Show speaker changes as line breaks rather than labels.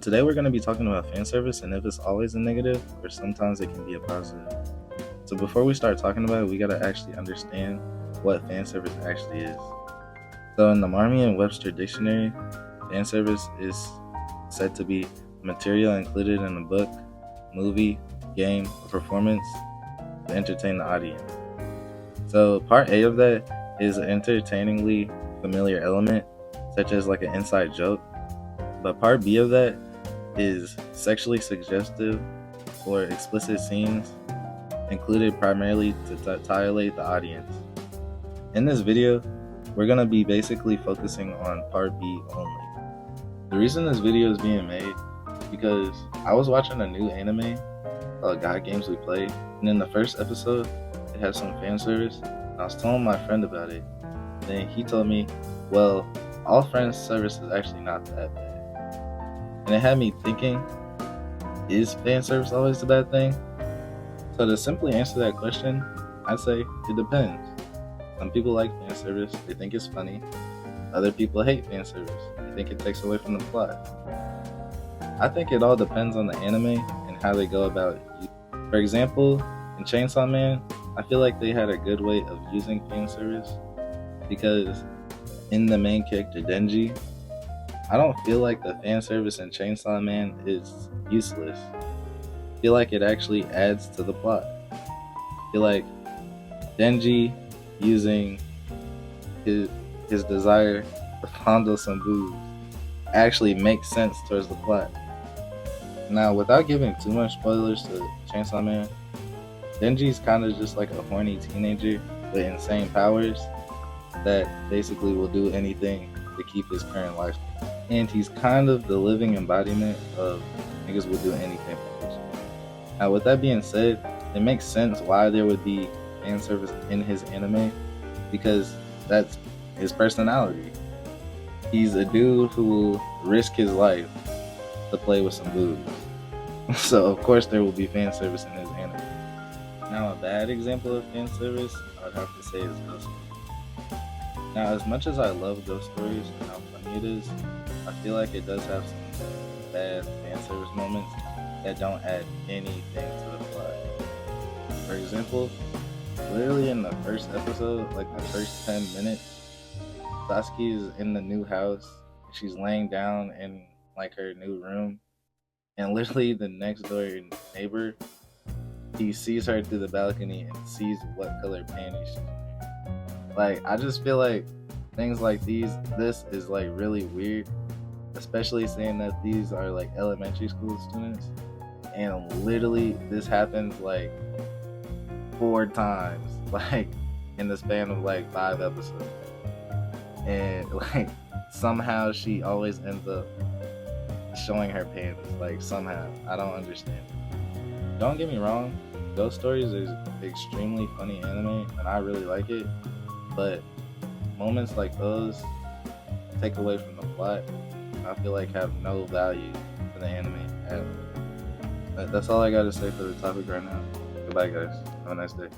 today we're going to be talking about fan service and if it's always a negative or sometimes it can be a positive. So before we start talking about it, we got to actually understand what fan service actually is. So in the Merriam-Webster dictionary, fan service is said to be material included in a book, movie, game, or performance to entertain the audience. So part A of that is an entertainingly familiar element, such as like an inside joke. But part B of that is sexually suggestive or explicit scenes included primarily to titillate the audience. In this video, we're going to be basically focusing on part B only. The reason this video is being made because I was watching a new anime called God Games We Play, and in the first episode, it had some fan service. I was telling my friend about it, then he told me, well, all fan service is actually not that bad. And it had me thinking, is fan service always a bad thing? So to simply answer that question, I'd say it depends. Some people like fan service, they think it's funny. Other people hate fan service, they think it takes away from the plot. I think it all depends on the anime and how they go about it. For example, in Chainsaw Man, I feel like they had a good way of using fan service because in the main character Denji, I don't feel like the fan service in Chainsaw Man is useless. I feel like it actually adds to the plot. I feel like Denji using his desire to fondle some boobs actually makes sense towards the plot. Now, without giving too much spoilers to Chainsaw Man, Denji's kind of just like a horny teenager with insane powers that basically will do anything to keep his current life. And he's kind of the living embodiment of niggas will do anything for this. Now, with that being said, it makes sense why there would be fan service in his anime because that's his personality. He's a dude who will risk his life to play with some boobs. So, of course, there will be fan service in his anime. Now, a bad example of fan service, I'd have to say, is Ghost Stories. Now, as much as I love Ghost Stories and how funny it is, I feel like it does have some bad fan service moments that don't add anything to the plot. For example, literally in the first episode, like the first 10 minutes, Sasuke is in the new house. She's laying down in like her new room, and literally the next door neighbor, he sees her through the balcony and sees what color panties she's wearing. Like, I just feel like things like this is like really weird, especially saying that these are like elementary school students, and literally this happens like 4 times, like in the span of like 5 episodes, and like somehow she always ends up showing her panties. Like, somehow, I don't understand. Don't get me wrong, Ghost Stories is extremely funny anime, and I really like it, but moments like those take away from the plot. I feel like have no value to the anime at all. But that's all I got to say for the topic right now. Goodbye, guys. Have a nice day.